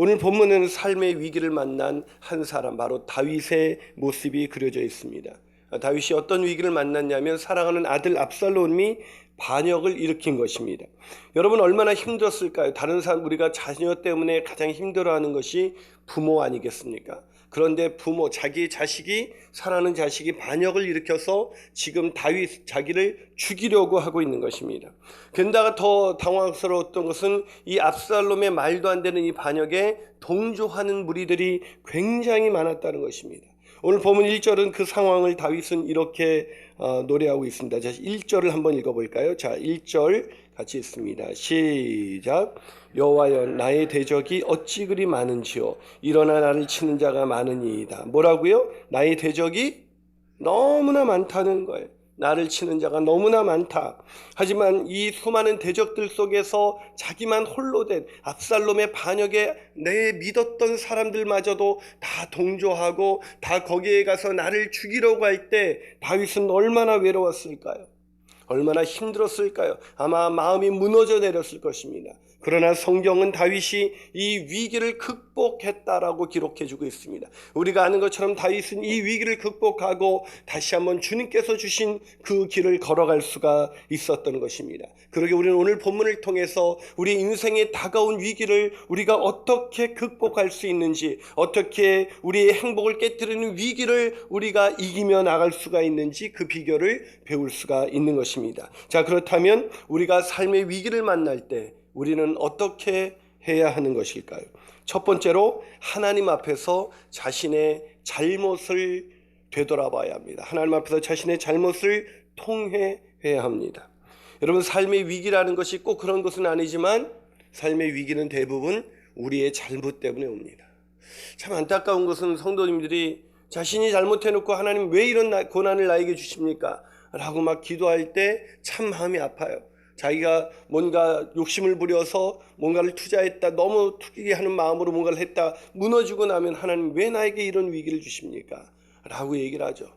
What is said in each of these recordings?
오늘 본문은 삶의 위기를 만난 한 사람, 바로 다윗의 모습이 그려져 있습니다. 다윗이 어떤 위기를 만났냐면 사랑하는 아들 압살롬이 반역을 일으킨 것입니다. 여러분 얼마나 힘들었을까요? 다른 사람, 우리가 자녀 때문에 가장 힘들어하는 것이 부모 아니겠습니까? 그런데 부모, 자기의 자식이, 사랑하는 자식이 반역을 일으켜서 지금 다윗 자기를 죽이려고 하고 있는 것입니다. 게다가 더 당황스러웠던 것은 이 압살롬의 말도 안 되는 이 반역에 동조하는 무리들이 굉장히 많았다는 것입니다. 오늘 본문 1절은 그 상황을 다윗은 이렇게 노래하고 있습니다. 자, 1절을 한번 읽어볼까요? 자, 1절 같이 읽습니다. 시작. 여호와여, 나의 대적이 어찌 그리 많은지요. 일어나 나를 치는 자가 많으니이다. 뭐라고요? 나의 대적이 너무나 많다는 거예요. 나를 치는 자가 너무나 많다. 하지만 이 수많은 대적들 속에서 자기만 홀로 된 압살롬의 반역에 내 믿었던 사람들마저도 다 동조하고 다 거기에 가서 나를 죽이려고 할 때 다윗은 얼마나 외로웠을까요? 얼마나 힘들었을까요? 아마 마음이 무너져 내렸을 것입니다. 그러나 성경은 다윗이 이 위기를 극복했다라고 기록해주고 있습니다. 우리가 아는 것처럼 다윗은 이 위기를 극복하고 다시 한번 주님께서 주신 그 길을 걸어갈 수가 있었던 것입니다. 그러게 우리는 오늘 본문을 통해서 우리 인생에 다가온 위기를 우리가 어떻게 극복할 수 있는지, 어떻게 우리의 행복을 깨뜨리는 위기를 우리가 이기며 나갈 수가 있는지 그 비결을 배울 수가 있는 것입니다. 자, 그렇다면 우리가 삶의 위기를 만날 때 우리는 어떻게 해야 하는 것일까요? 첫 번째로 하나님 앞에서 자신의 잘못을 되돌아봐야 합니다. 하나님 앞에서 자신의 잘못을 통회해야 합니다. 여러분, 삶의 위기라는 것이 꼭 그런 것은 아니지만 삶의 위기는 대부분 우리의 잘못 때문에 옵니다. 참 안타까운 것은 성도님들이 자신이 잘못해놓고 하나님 왜 이런 고난을 나에게 주십니까? 라고 막 기도할 때 참 마음이 아파요. 자기가 뭔가 욕심을 부려서 뭔가를 투자했다, 너무 투기게 하는 마음으로 뭔가를 했다, 무너지고 나면 하나님 왜 나에게 이런 위기를 주십니까? 라고 얘기를 하죠.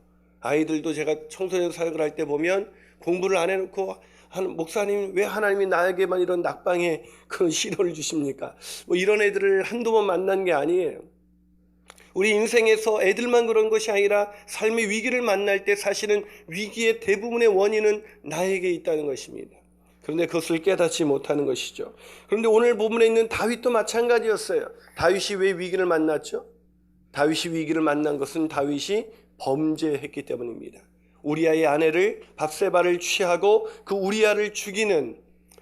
아이들도 제가 청소년 사역을 할 때 보면 공부를 안 해놓고 목사님 왜 하나님이 나에게만 이런 낙방의 그런 시련을 주십니까? 뭐 이런 애들을 한두 번 만난 게 아니에요. 우리 인생에서 애들만 그런 것이 아니라 삶의 위기를 만날 때 사실은 위기의 대부분의 원인은 나에게 있다는 것입니다. 그런데 그것을 깨닫지 못하는 것이죠. 그런데 오늘 본문에 있는 다윗도 마찬가지였어요. 다윗이 왜 위기를 만났죠? 다윗이 위기를 만난 것은 다윗이 범죄했기 때문입니다. 우리아의 아내를 밧세바를 취하고 그 우리아를 죽이는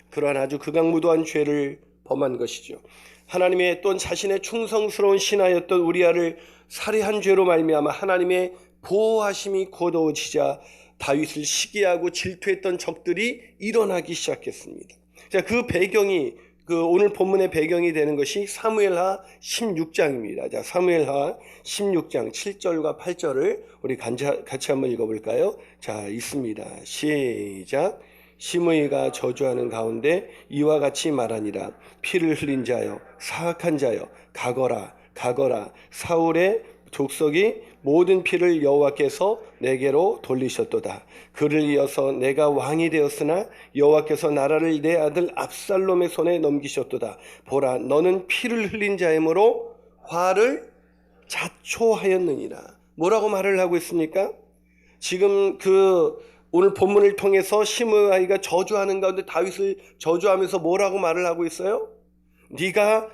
그러한 아주 극악무도한 죄를 범한 것이죠. 하나님의 또한 자신의 충성스러운 신하였던 우리아를 살해한 죄로 말미암아 하나님의 보호하심이 거두어지자 다윗을 시기하고 질투했던 적들이 일어나기 시작했습니다. 자, 그 배경이 오늘 본문의 배경이 되는 것이 사무엘하 16장입니다. 자, 사무엘하 16장 7절과 8절을 우리 같이 한번 읽어볼까요? 자, 있습니다. 시작. 시므이가 저주하는 가운데 이와 같이 말하니라. 피를 흘린 자여, 사악한 자여, 가거라, 가거라. 사울의 족속이 모든 피를 여호와께서 내게로 돌리셨도다. 그를 이어서 내가 왕이 되었으나 여호와께서 나라를 내 아들 압살롬의 손에 넘기셨도다. 보라, 너는 피를 흘린 자이므로 화를 자초하였느니라. 뭐라고 말을 하고 있습니까? 지금 오늘 본문을 통해서 시므이가 저주하는 가운데 다윗을 저주하면서 뭐라고 말을 하고 있어요? 네가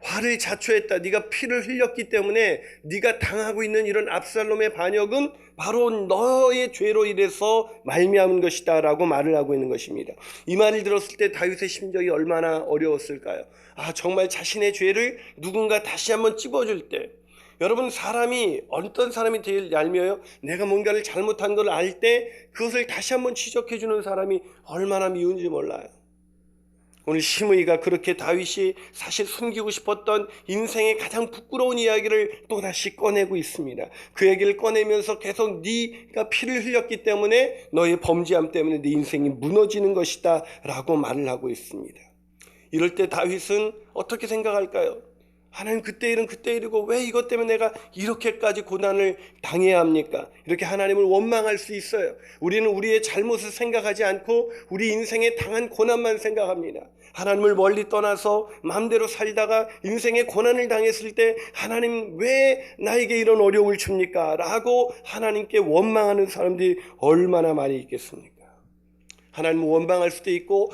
화를 자초했다. 네가 피를 흘렸기 때문에 네가 당하고 있는 이런 압살롬의 반역은 바로 너의 죄로 인해서 말미암은 것이다 라고 말을 하고 있는 것입니다. 이 말을 들었을 때 다윗의 심정이 얼마나 어려웠을까요? 정말 자신의 죄를 누군가 다시 한번 찝어줄 때, 여러분, 사람이 어떤 사람이 제일 얄미워요? 내가 뭔가를 잘못한 걸 알 때 그것을 다시 한번 지적해 주는 사람이 얼마나 미운지 몰라요. 오늘 시므이가 그렇게 다윗이 사실 숨기고 싶었던 인생의 가장 부끄러운 이야기를 또다시 꺼내고 있습니다. 그 얘기를 꺼내면서 계속 네가 피를 흘렸기 때문에 너의 범죄함 때문에 네 인생이 무너지는 것이다 라고 말을 하고 있습니다. 이럴 때 다윗은 어떻게 생각할까요? 하나님, 그때 일은 그때 일이고 왜 이것 때문에 내가 이렇게까지 고난을 당해야 합니까? 이렇게 하나님을 원망할 수 있어요. 우리는 우리의 잘못을 생각하지 않고 우리 인생에 당한 고난만 생각합니다. 하나님을 멀리 떠나서 마음대로 살다가 인생의 고난을 당했을 때 하나님 왜 나에게 이런 어려움을 줍니까? 라고 하나님께 원망하는 사람들이 얼마나 많이 있겠습니까? 하나님을 원망할 수도 있고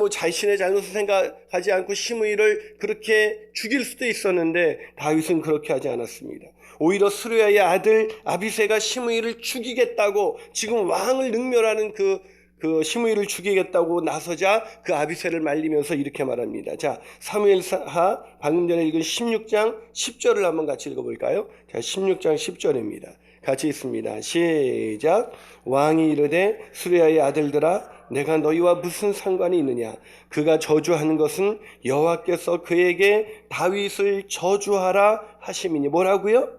자신의 잘못을 생각하지 않고 시므이를 그렇게 죽일 수도 있었는데 다윗은 그렇게 하지 않았습니다. 오히려 스루야의 아들 아비새가 시므이를 죽이겠다고 지금 왕을 능멸하는 그 시므이를 죽이겠다고 나서자 그 아비새를 말리면서 이렇게 말합니다. 자, 사무엘하 방금 전에 읽은 16장 10절을 한번 같이 읽어볼까요? 자, 16장 10절입니다. 같이 있습니다. 시작. 왕이 이르되 스루야의 아들들아 내가 너희와 무슨 상관이 있느냐? 그가 저주하는 것은 여호와께서 그에게 다윗을 저주하라 하심이니. 뭐라고요?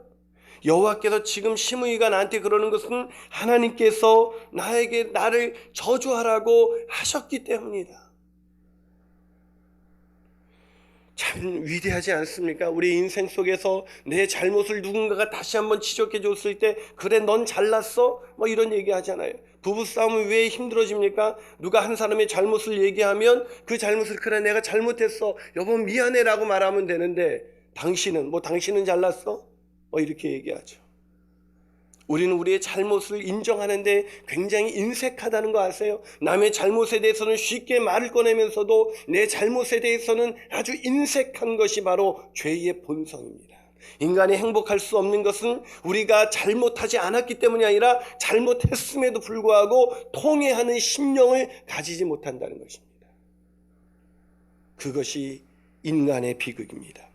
여호와께서 지금 시므이가 나한테 그러는 것은 하나님께서 나를 저주하라고 하셨기 때문이다. 참 위대하지 않습니까? 우리 인생 속에서 내 잘못을 누군가가 다시 한번 지적해 줬을 때 그래 넌 잘났어? 뭐 이런 얘기 하잖아요. 부부싸움은 왜 힘들어집니까? 누가 한 사람의 잘못을 얘기하면 그 잘못을 그래 내가 잘못했어 여보 미안해 라고 말하면 되는데 당신은 잘났어? 뭐 이렇게 얘기하죠. 우리는 우리의 잘못을 인정하는데 굉장히 인색하다는 거 아세요? 남의 잘못에 대해서는 쉽게 말을 꺼내면서도 내 잘못에 대해서는 아주 인색한 것이 바로 죄의 본성입니다. 인간이 행복할 수 없는 것은 우리가 잘못하지 않았기 때문이 아니라 잘못했음에도 불구하고 통회하는 심령을 가지지 못한다는 것입니다. 그것이 인간의 비극입니다.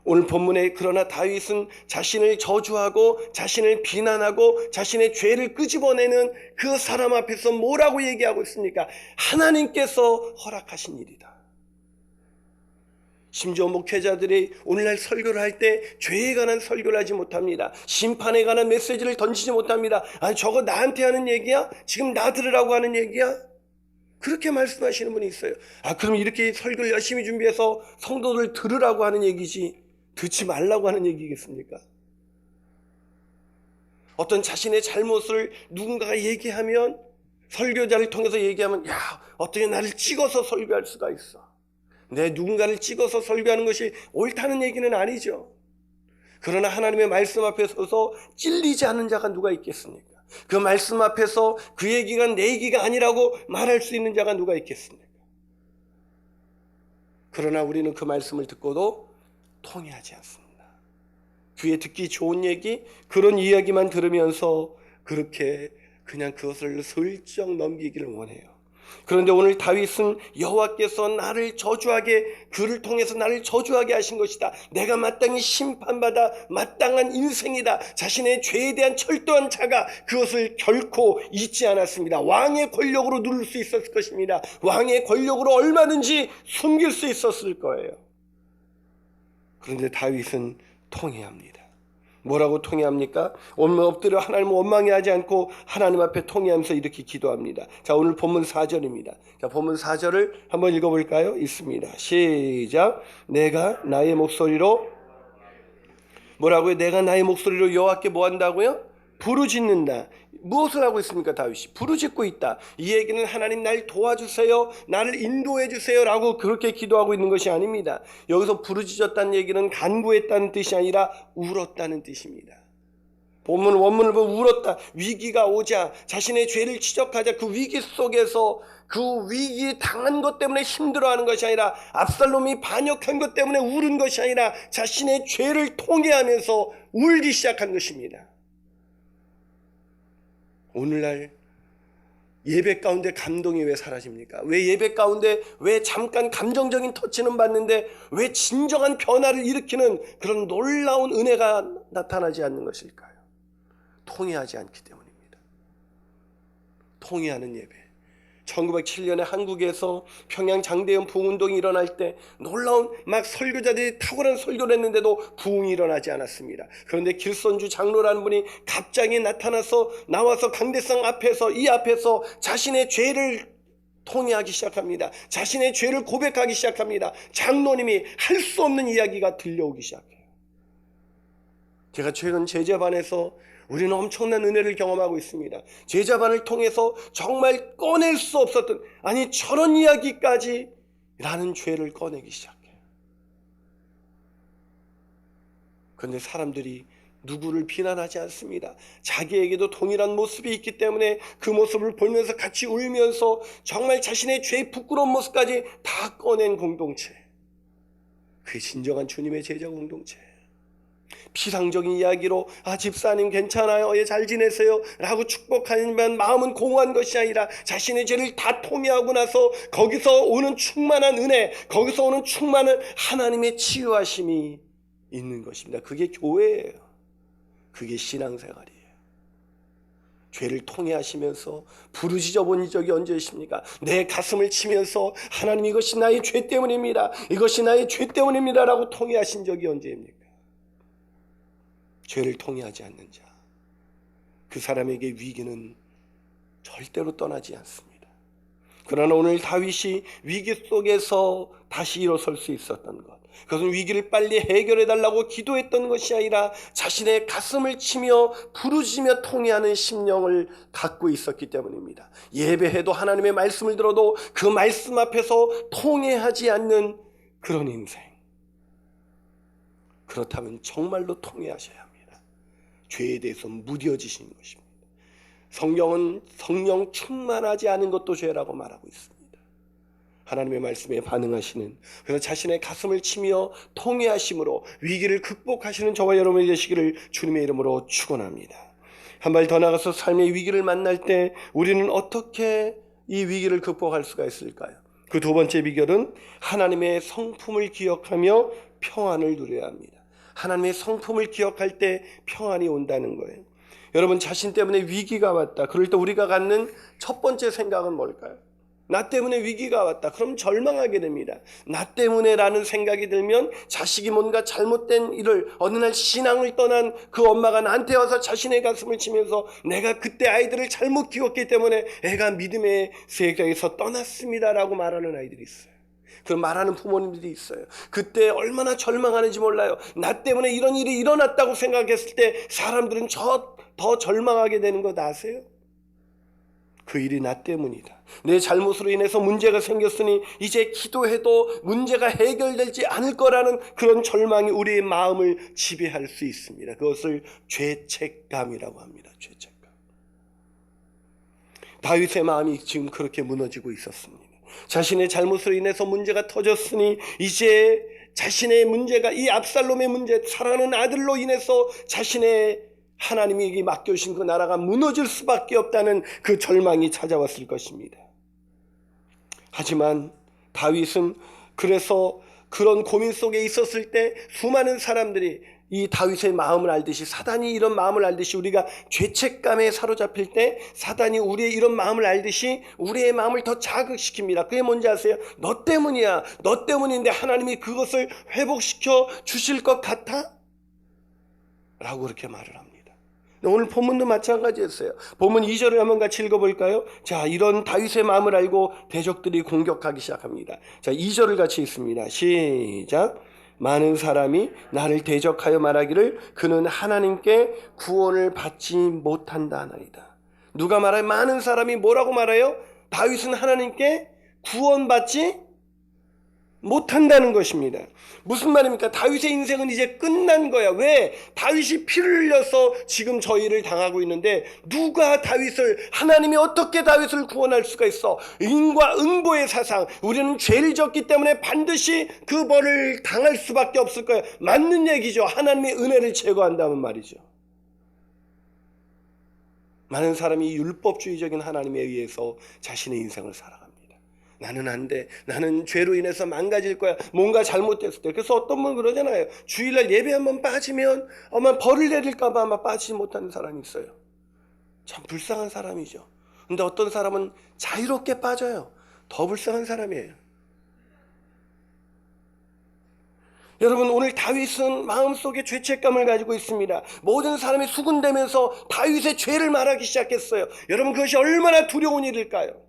오늘 본문에 그러나 다윗은 자신을 저주하고 자신을 비난하고 자신의 죄를 끄집어내는 그 사람 앞에서 뭐라고 얘기하고 있습니까? 하나님께서 허락하신 일이다. 심지어 목회자들이 오늘날 설교를 할 때 죄에 관한 설교를 하지 못합니다. 심판에 관한 메시지를 던지지 못합니다. 아니 저거 나한테 하는 얘기야? 지금 나 들으라고 하는 얘기야? 그렇게 말씀하시는 분이 있어요. 그럼 이렇게 설교를 열심히 준비해서 성도들 들으라고 하는 얘기지 듣지 말라고 하는 얘기겠습니까? 어떤 자신의 잘못을 누군가가 얘기하면 설교자를 통해서 얘기하면 야 어떻게 나를 찍어서 설교할 수가 있어. 내 누군가를 찍어서 설교하는 것이 옳다는 얘기는 아니죠. 그러나 하나님의 말씀 앞에 서서 찔리지 않는 자가 누가 있겠습니까? 그 말씀 앞에서 그 얘기가 내 얘기가 아니라고 말할 수 있는 자가 누가 있겠습니까? 그러나 우리는 그 말씀을 듣고도 통해하지 않습니다. 귀에 듣기 좋은 얘기, 그런 이야기만 들으면서 그렇게 그냥 그것을 슬쩍 넘기기를 원해요. 그런데 오늘 다윗은 여호와께서 나를 저주하게 그를 통해서 나를 저주하게 하신 것이다. 내가 마땅히 심판받아 마땅한 인생이다. 자신의 죄에 대한 철저한 자가 그것을 결코 잊지 않았습니다. 왕의 권력으로 누릴 수 있었을 것입니다. 왕의 권력으로 얼마든지 숨길 수 있었을 거예요. 그런데 다윗은 통회합니다. 뭐라고 통회합니까? 오늘 엎드려 하나님을 원망하지 않고 하나님 앞에 통회하면서 이렇게 기도합니다. 자, 오늘 본문 4절입니다. 자, 본문 4절을 한번 읽어볼까요? 있습니다. 시작. 내가 나의 목소리로 뭐라고요? 내가 나의 목소리로 여호와께 뭐 한다고요? 부르짖는다. 무엇을 하고 있습니까? 다윗이 부르짖고 있다. 이 얘기는 하나님 날 도와주세요, 나를 인도해 주세요 라고 그렇게 기도하고 있는 것이 아닙니다. 여기서 부르짖었다는 얘기는 간구했다는 뜻이 아니라 울었다는 뜻입니다. 본문 원문을 보면 울었다. 위기가 오자 자신의 죄를 지적하자 그 위기 속에서 그 위기에 당한 것 때문에 힘들어하는 것이 아니라 압살롬이 반역한 것 때문에 울은 것이 아니라 자신의 죄를 통회하면서 울기 시작한 것입니다. 오늘날 예배 가운데 감동이 왜 사라집니까? 왜 예배 가운데 왜 잠깐 감정적인 터치는 받는데 왜 진정한 변화를 일으키는 그런 놀라운 은혜가 나타나지 않는 것일까요? 통회하지 않기 때문입니다. 통회하는 예배. 1907년에 한국에서 평양 장대현 부흥운동이 일어날 때 놀라운 막 설교자들이 탁월한 설교를 했는데도 부흥이 일어나지 않았습니다. 그런데 길선주 장로라는 분이 갑자기 나와서 강대상 앞에서 이 앞에서 자신의 죄를 통회하기 시작합니다. 자신의 죄를 고백하기 시작합니다. 장로님이 할 수 없는 이야기가 들려오기 시작해요. 제가 최근 제자반에서 우리는 엄청난 은혜를 경험하고 있습니다. 제자반을 통해서 정말 꺼낼 수 없었던, 아니 저런 이야기까지 라는 죄를 꺼내기 시작해요. 그런데 사람들이 누구를 비난하지 않습니다. 자기에게도 동일한 모습이 있기 때문에 그 모습을 보면서 같이 울면서 정말 자신의 죄의 부끄러운 모습까지 다 꺼낸 공동체. 그게 진정한 주님의 제자 공동체. 피상적인 이야기로 집사님 괜찮아요, 예, 잘 지내세요 라고 축복하면 마음은 공허한 것이 아니라 자신의 죄를 다 통회하고 나서 거기서 오는 충만한 은혜, 거기서 오는 충만한 하나님의 치유하심이 있는 것입니다. 그게 교회예요. 그게 신앙생활이에요. 죄를 통회하시면서 부르짖어 본 적이 언제 있습니까? 내 가슴을 치면서 하나님 이것이 나의 죄 때문입니다, 이것이 나의 죄 때문입니다 라고 통회하신 적이 언제입니까? 죄를 통회하지 않는 자, 그 사람에게 위기는 절대로 떠나지 않습니다. 그러나 오늘 다윗이 위기 속에서 다시 일어설 수 있었던 것, 그것은 위기를 빨리 해결해달라고 기도했던 것이 아니라 자신의 가슴을 치며 부르짖으며 통회하는 심령을 갖고 있었기 때문입니다. 예배해도 하나님의 말씀을 들어도 그 말씀 앞에서 통회하지 않는 그런 인생, 그렇다면 정말로 통회하셔야 합니다. 죄에 대해서 무뎌지신 것입니다. 성경은 성령 충만하지 않은 것도 죄라고 말하고 있습니다. 하나님의 말씀에 반응하시는, 그래서 자신의 가슴을 치며 통회하심으로 위기를 극복하시는 저와 여러분이 되시기를 주님의 이름으로 축원합니다. 한 발 더 나가서 삶의 위기를 만날 때 우리는 어떻게 이 위기를 극복할 수가 있을까요? 그 두 번째 비결은 하나님의 성품을 기억하며 평안을 누려야 합니다. 하나님의 성품을 기억할 때 평안이 온다는 거예요. 여러분, 자신 때문에 위기가 왔다, 그럴 때 우리가 갖는 첫 번째 생각은 뭘까요? 나 때문에 위기가 왔다. 그럼 절망하게 됩니다. 나 때문에라는 생각이 들면 자식이 뭔가 잘못된 일을, 어느 날 신앙을 떠난 그 엄마가 나한테 와서 자신의 가슴을 치면서 내가 그때 아이들을 잘못 키웠기 때문에 애가 믿음의 세계에서 떠났습니다라고 말하는 아이들이 있어요. 그런 말하는 부모님들이 있어요. 그때 얼마나 절망하는지 몰라요. 나 때문에 이런 일이 일어났다고 생각했을 때 사람들은 더 절망하게 되는 거 아세요? 그 일이 나 때문이다. 내 잘못으로 인해서 문제가 생겼으니 이제 기도해도 문제가 해결되지 않을 거라는 그런 절망이 우리의 마음을 지배할 수 있습니다. 그것을 죄책감이라고 합니다. 죄책감. 다윗의 마음이 지금 그렇게 무너지고 있었습니다. 자신의 잘못으로 인해서 문제가 터졌으니 이제 자신의 문제가, 이 압살롬의 문제, 사랑하는 아들로 인해서 자신의 하나님이 맡겨주신 그 나라가 무너질 수밖에 없다는 그 절망이 찾아왔을 것입니다. 하지만 다윗은 그래서 그런 고민 속에 있었을 때 수많은 사람들이 이 다윗의 마음을 알듯이, 사단이 이런 마음을 알듯이, 우리가 죄책감에 사로잡힐 때 사단이 우리의 이런 마음을 알듯이 우리의 마음을 더 자극시킵니다. 그게 뭔지 아세요? 너 때문이야. 너 때문인데 하나님이 그것을 회복시켜 주실 것 같아? 라고 그렇게 말을 합니다. 오늘 본문도 마찬가지였어요. 본문 2절을 한번 같이 읽어볼까요? 자, 이런 다윗의 마음을 알고 대적들이 공격하기 시작합니다. 자, 2절을 같이 읽습니다. 시작. 많은 사람이 나를 대적하여 말하기를 그는 하나님께 구원을 받지 못한다 하나이다. 누가 말해요? 많은 사람이 뭐라고 말해요? 다윗은 하나님께 구원받지 못한다는 것입니다. 무슨 말입니까? 다윗의 인생은 이제 끝난 거야. 왜? 다윗이 피를 흘려서 지금 저 일을 당하고 있는데 누가 다윗을, 하나님이 어떻게 다윗을 구원할 수가 있어? 인과 응보의 사상, 우리는 죄를 졌기 때문에 반드시 그 벌을 당할 수밖에 없을 거야. 맞는 얘기죠. 하나님의 은혜를 제거한다는 말이죠. 많은 사람이 율법주의적인 하나님에 의해서 자신의 인생을 살아갑니다. 나는 안 돼. 나는 죄로 인해서 망가질 거야. 뭔가 잘못됐을 때. 그래서 어떤 분은 그러잖아요. 주일날 예배 한번 빠지면 아마 벌을 내릴까 봐 아마 빠지지 못하는 사람이 있어요. 참 불쌍한 사람이죠. 근데 어떤 사람은 자유롭게 빠져요. 더 불쌍한 사람이에요. 여러분, 오늘 다윗은 마음속에 죄책감을 가지고 있습니다. 모든 사람이 수군대면서 다윗의 죄를 말하기 시작했어요. 여러분, 그것이 얼마나 두려운 일일까요?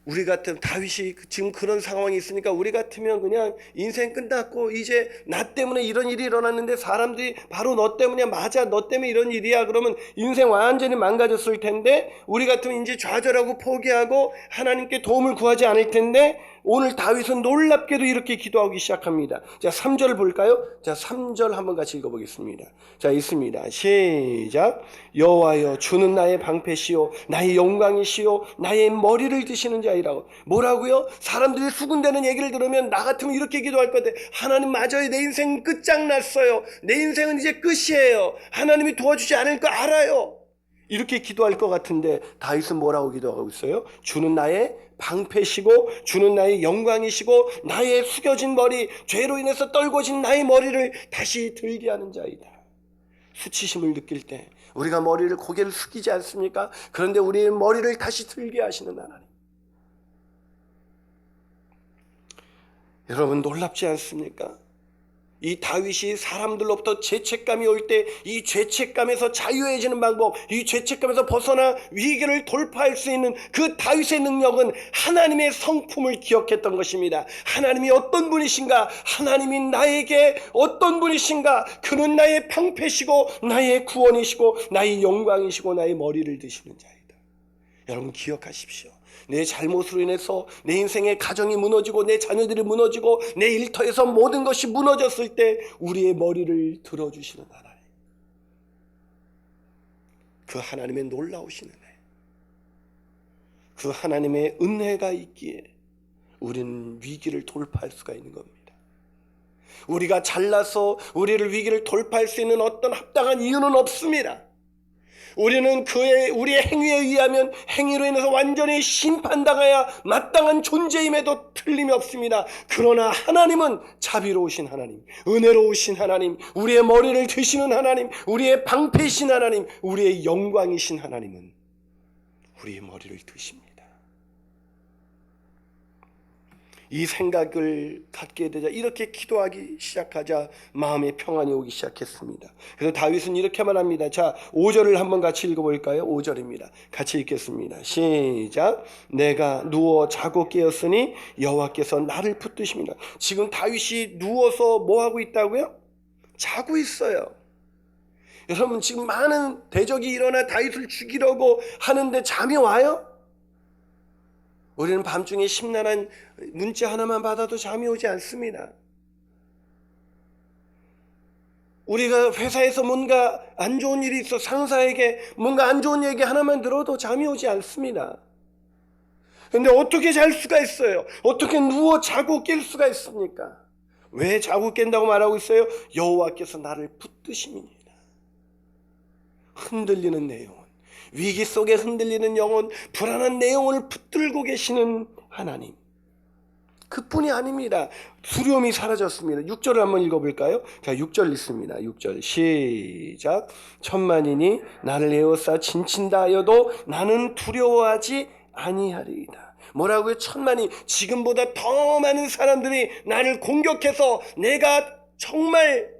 우리 같으면, 다윗이 지금 그런 상황이 있으니까 우리 같으면 그냥 인생 끝났고 이제 나 때문에 이런 일이 일어났는데 사람들이 바로 너 때문이야, 맞아, 너 때문에 이런 일이야, 그러면 인생 완전히 망가졌을 텐데 우리 같으면 이제 좌절하고 포기하고 하나님께 도움을 구하지 않을 텐데, 오늘 다윗은 놀랍게도 이렇게 기도하기 시작합니다. 자, 3절 볼까요? 자, 3절 한번 같이 읽어보겠습니다. 자, 있습니다. 시작. 여호와여, 주는 나의 방패시요 나의 영광이시요 나의 머리를 드시는 자이라고. 뭐라고요? 사람들이 수군대는 얘기를 들으면 나 같으면 이렇게 기도할 것 같아. 하나님, 맞아요. 내 인생 끝장났어요. 내 인생은 이제 끝이에요. 하나님이 도와주지 않을 거 알아요. 이렇게 기도할 것 같은데 다윗은 뭐라고 기도하고 있어요? 주는 나의 방패시고 주는 나의 영광이시고 나의 숙여진 머리, 죄로 인해서 떨궈진 나의 머리를 다시 들게 하는 자이다. 수치심을 느낄 때 우리가 머리를, 고개를 숙이지 않습니까? 그런데 우리의 머리를 다시 들게 하시는 하나님. 여러분, 놀랍지 않습니까? 이 다윗이 사람들로부터 죄책감이 올 때 이 죄책감에서 자유해지는 방법, 이 죄책감에서 벗어나 위기를 돌파할 수 있는 그 다윗의 능력은 하나님의 성품을 기억했던 것입니다. 하나님이 어떤 분이신가? 하나님이 나에게 어떤 분이신가? 그는 나의 방패시고 나의 구원이시고 나의 영광이시고 나의 머리를 드시는 자이다. 여러분, 기억하십시오. 내 잘못으로 인해서 내 인생의 가정이 무너지고 내 자녀들이 무너지고 내 일터에서 모든 것이 무너졌을 때 우리의 머리를 들어주시는 하나님, 그 하나님의 놀라우신 은혜, 그 하나님의 은혜가 있기에 우리는 위기를 돌파할 수가 있는 겁니다. 우리가 잘나서 우리를 위기를 돌파할 수 있는 어떤 합당한 이유는 없습니다. 우리는 우리의 행위에 의하면 행위로 인해서 완전히 심판당해야 마땅한 존재임에도 틀림이 없습니다. 그러나 하나님은 자비로우신 하나님, 은혜로우신 하나님, 우리의 머리를 드시는 하나님, 우리의 방패이신 하나님, 우리의 영광이신 하나님은 우리의 머리를 드십니다. 이 생각을 갖게 되자, 이렇게 기도하기 시작하자 마음의 평안이 오기 시작했습니다. 그래서 다윗은 이렇게 말합니다. 자, 5절을 한번 같이 읽어볼까요? 5절입니다. 같이 읽겠습니다. 시작. 내가 누워 자고 깨었으니 여호와께서 나를 붙드십니다. 지금 다윗이 누워서 뭐 하고 있다고요? 자고 있어요. 여러분, 지금 많은 대적이 일어나 다윗을 죽이려고 하는데 잠이 와요? 우리는 밤중에 심란한 문자 하나만 받아도 잠이 오지 않습니다. 우리가 회사에서 뭔가 안 좋은 일이 있어 상사에게 뭔가 안 좋은 얘기 하나만 들어도 잠이 오지 않습니다. 그런데 어떻게 잘 수가 있어요? 어떻게 누워 자고 깰 수가 있습니까? 왜 자고 깬다고 말하고 있어요? 여호와께서 나를 붙드심이니라. 흔들리는 내 영혼, 위기 속에 흔들리는 영혼, 불안한 내 영혼을 붙들고 계시는 하나님, 그뿐이 아닙니다. 두려움이 사라졌습니다. 6절을 한번 읽어볼까요? 자, 6절 읽습니다. 6절 시작. 천만인이 나를 에워싸 진친다 하여도 나는 두려워하지 아니하리이다. 뭐라고요? 천만이, 지금보다 더 많은 사람들이 나를 공격해서 내가 정말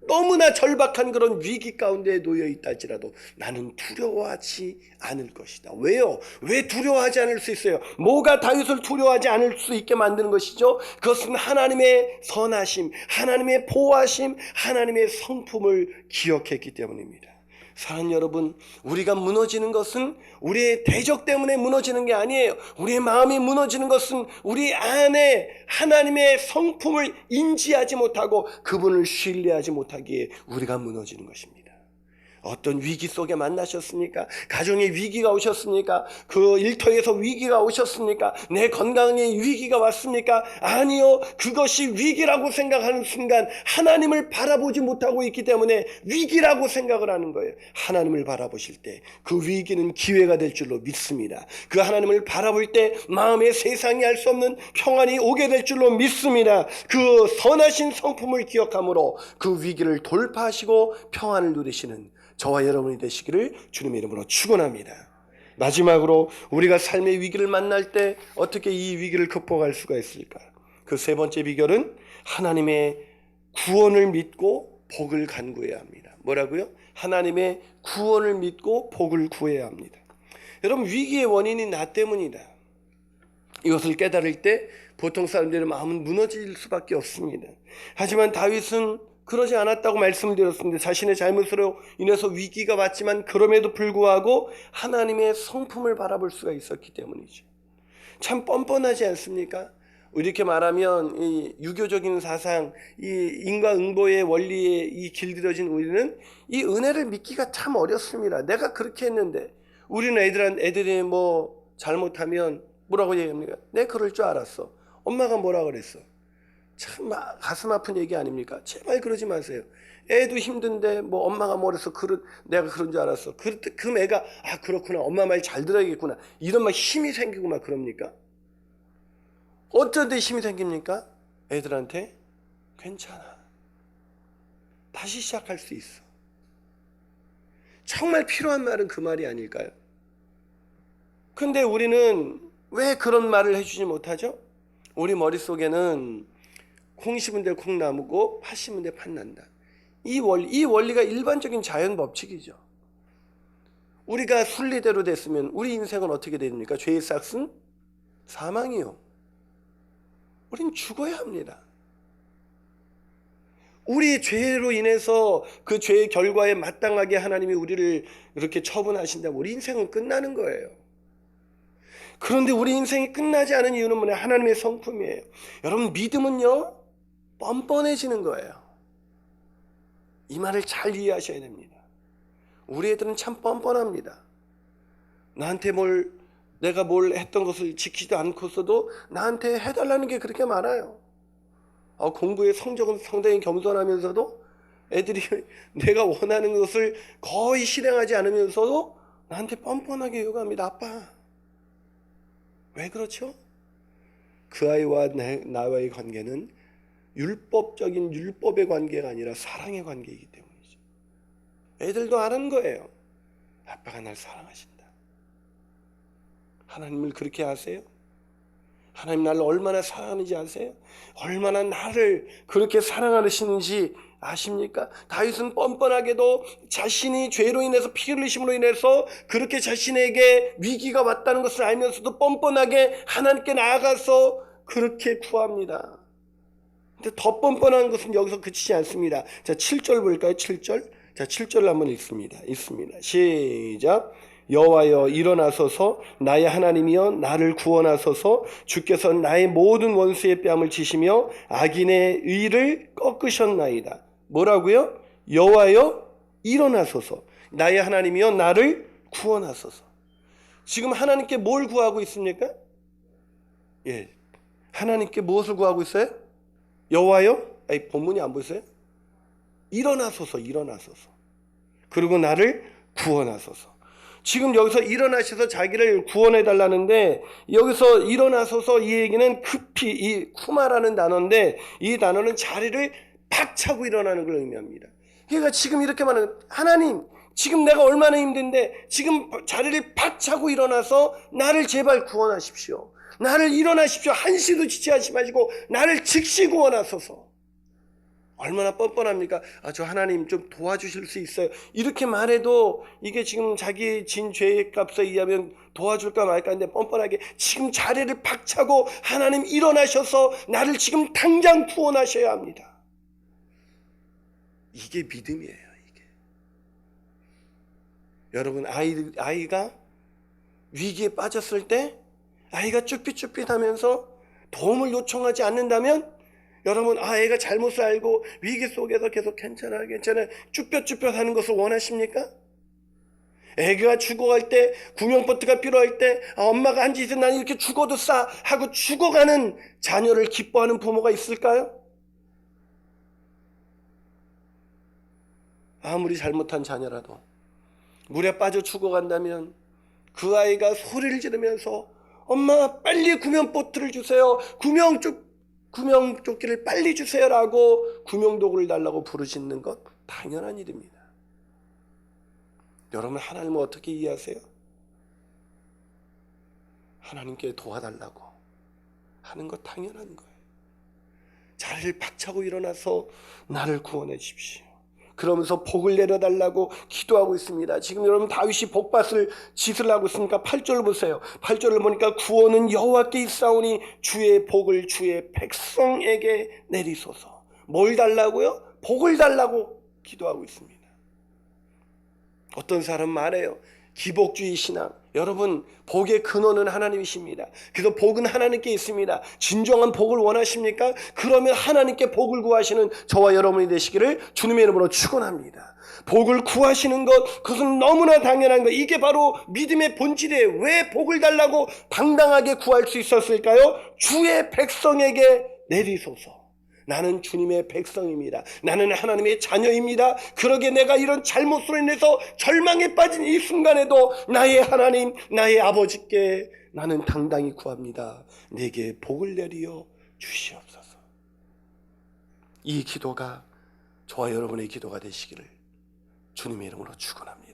너무나 절박한 그런 위기 가운데 놓여 있다 할지라도 나는 두려워하지 않을 것이다. 왜요? 왜 두려워하지 않을 수 있어요? 뭐가 다윗을 두려워하지 않을 수 있게 만드는 것이죠? 그것은 하나님의 선하심, 하나님의 보호하심, 하나님의 성품을 기억했기 때문입니다. 사랑하는 여러분, 우리가 무너지는 것은 우리의 대적 때문에 무너지는 게 아니에요. 우리의 마음이 무너지는 것은 우리 안에 하나님의 성품을 인지하지 못하고 그분을 신뢰하지 못하기에 우리가 무너지는 것입니다. 어떤 위기 속에 만나셨습니까? 가정에 위기가 오셨습니까? 그 일터에서 위기가 오셨습니까? 내 건강에 위기가 왔습니까? 아니요. 그것이 위기라고 생각하는 순간 하나님을 바라보지 못하고 있기 때문에 위기라고 생각을 하는 거예요. 하나님을 바라보실 때 그 위기는 기회가 될 줄로 믿습니다. 그 하나님을 바라볼 때 마음에 세상이 알 수 없는 평안이 오게 될 줄로 믿습니다. 그 선하신 성품을 기억함으로 그 위기를 돌파하시고 평안을 누리시는 저와 여러분이 되시기를 주님의 이름으로 축원합니다. 마지막으로 우리가 삶의 위기를 만날 때 어떻게 이 위기를 극복할 수가 있을까? 그 세 번째 비결은 하나님의 구원을 믿고 복을 간구해야 합니다. 뭐라고요? 하나님의 구원을 믿고 복을 구해야 합니다. 여러분, 위기의 원인이 나 때문이다. 이것을 깨달을 때 보통 사람들의 마음은 무너질 수밖에 없습니다. 하지만 다윗은 그러지 않았다고 말씀을 드렸습니다. 자신의 잘못으로 인해서 위기가 왔지만 그럼에도 불구하고 하나님의 성품을 바라볼 수가 있었기 때문이죠. 참 뻔뻔하지 않습니까? 이렇게 말하면 이 유교적인 사상, 이 인과응보의 원리에 이 길들여진 우리는 이 은혜를 믿기가 참 어렵습니다. 내가 그렇게 했는데 우리는 애들이 뭐 잘못하면 뭐라고 얘기합니까? 내 그럴 줄 알았어. 엄마가 뭐라 그랬어? 참 가슴 아픈 얘기 아닙니까? 제발 그러지 마세요. 애도 힘든데 뭐 엄마가 뭐래서 내가 그런 줄 알았어. 그 애가 그렇구나. 엄마 말 잘 들어야겠구나. 이런 막 힘이 생기고 막 그럽니까? 어쩐 데 힘이 생깁니까? 애들한테 괜찮아. 다시 시작할 수 있어. 정말 필요한 말은 그 말이 아닐까요? 근데 우리는 왜 그런 말을 해주지 못하죠? 우리 머릿속에는 콩 심은 데 콩 나무고 팥 심은 데 팥 난다. 이 원리가 일반적인 자연 법칙이죠. 우리가 순리대로 됐으면 우리 인생은 어떻게 됩니까? 죄의 삭은 사망이요. 우린 죽어야 합니다. 우리의 죄로 인해서 그 죄의 결과에 마땅하게 하나님이 우리를 이렇게 처분하신다면 우리 인생은 끝나는 거예요. 그런데 우리 인생이 끝나지 않은 이유는 뭐냐? 하나님의 성품이에요. 여러분, 믿음은요 뻔뻔해지는 거예요. 이 말을 잘 이해하셔야 됩니다. 우리 애들은 참 뻔뻔합니다. 내가 뭘 했던 것을 지키지도 않고서도 나한테 해달라는 게 그렇게 많아요. 공부의 성적은 상당히 겸손하면서도 애들이 내가 원하는 것을 거의 실행하지 않으면서도 나한테 뻔뻔하게 요구합니다. 아빠. 왜 그렇죠? 그 아이와 나와의 관계는 율법적인 율법의 관계가 아니라 사랑의 관계이기 때문이죠. 애들도 아는 거예요. 아빠가 날 사랑하신다. 하나님을 그렇게 아세요? 하나님 나를 얼마나 사랑하는지 아세요? 얼마나 나를 그렇게 사랑하시는지 아십니까? 다윗은 뻔뻔하게도 자신이 죄로 인해서 피 흘리심으로 인해서 그렇게 자신에게 위기가 왔다는 것을 알면서도 뻔뻔하게 하나님께 나아가서 그렇게 구합니다. 근데 더 뻔뻔한 것은 여기서 그치지 않습니다. 자, 7절 볼까요? 7절. 자, 7절을 한번 읽습니다. 시작. 여호와여 일어나소서, 나의 하나님이여 나를 구원하소서. 주께서 나의 모든 원수의 뺨을 치시며 악인의 의를 꺾으셨나이다. 뭐라고요? 여호와여 일어나소서, 나의 하나님이여 나를 구원하소서. 지금 하나님께 뭘 구하고 있습니까? 하나님께 무엇을 구하고 있어요? 여호와여, 본문이 안 보이세요? 일어나소서. 그리고 나를 구원하소서. 지금 여기서 일어나셔서 자기를 구원해 달라는데, 여기서 일어나소서 이 얘기는 급히, 이 쿠마라는 단어인데 이 단어는 자리를 팍 차고 일어나는 걸 의미합니다. 그러니까 지금 이렇게 말하는, 하나님 지금 내가 얼마나 힘든데 지금 자리를 팍 차고 일어나서 나를 제발 구원하십시오. 나를 일어나십시오. 한시도 지체하지 마시고 나를 즉시 구원하소서. 얼마나 뻔뻔합니까? 저 하나님 좀 도와주실 수 있어요. 이렇게 말해도 이게 지금 자기 진 죄의 값에 의하면 도와줄까 말까 하는데 뻔뻔하게 지금 자리를 팍 차고 하나님 일어나셔서 나를 지금 당장 구원하셔야 합니다. 이게 믿음이에요. 이게. 여러분, 아이가 위기에 빠졌을 때 아이가 쭈삣쭈삣하면서 도움을 요청하지 않는다면, 여러분, 애가 잘못을 알고 위기 속에서 계속 괜찮아 쭈뼛쭈뼛 하는 것을 원하십니까? 애가 죽어갈 때, 구명보트가 필요할 때, 엄마가 한 짓은 난 이렇게 죽어도 싸 하고 죽어가는 자녀를 기뻐하는 부모가 있을까요? 아무리 잘못한 자녀라도 물에 빠져 죽어간다면 그 아이가 소리를 지르면서 엄마 빨리 구명보트를 주세요, 구명조끼를 빨리 주세요라고 구명도구를 달라고 부르짖는 것 당연한 일입니다. 여러분, 하나님을 어떻게 이해하세요? 하나님께 도와달라고 하는 것 당연한 거예요. 자리를 박차고 일어나서 나를 구원해 주십시오. 그러면서 복을 내려달라고 기도하고 있습니다. 지금 여러분, 다윗이 복받을 짓을 하고 있으니까 8절을 보세요. 8절을 보니까 구원은 여호와께 있사오니 주의 복을 주의 백성에게 내리소서. 뭘 달라고요? 복을 달라고 기도하고 있습니다. 어떤 사람 말해요. 기복주의 신앙, 여러분 복의 근원은 하나님이십니다. 그래서 복은 하나님께 있습니다. 진정한 복을 원하십니까? 그러면 하나님께 복을 구하시는 저와 여러분이 되시기를 주님의 이름으로 축원합니다. 복을 구하시는 것, 그것은 너무나 당연한 것. 이게 바로 믿음의 본질이에요. 왜 복을 달라고 당당하게 구할 수 있었을까요? 주의 백성에게 내리소서. 나는 주님의 백성입니다. 나는 하나님의 자녀입니다. 그러게 내가 이런 잘못으로 인해서 절망에 빠진 이 순간에도 나의 하나님, 나의 아버지께 나는 당당히 구합니다. 내게 복을 내리어 주시옵소서. 이 기도가 저와 여러분의 기도가 되시기를 주님의 이름으로 축원합니다.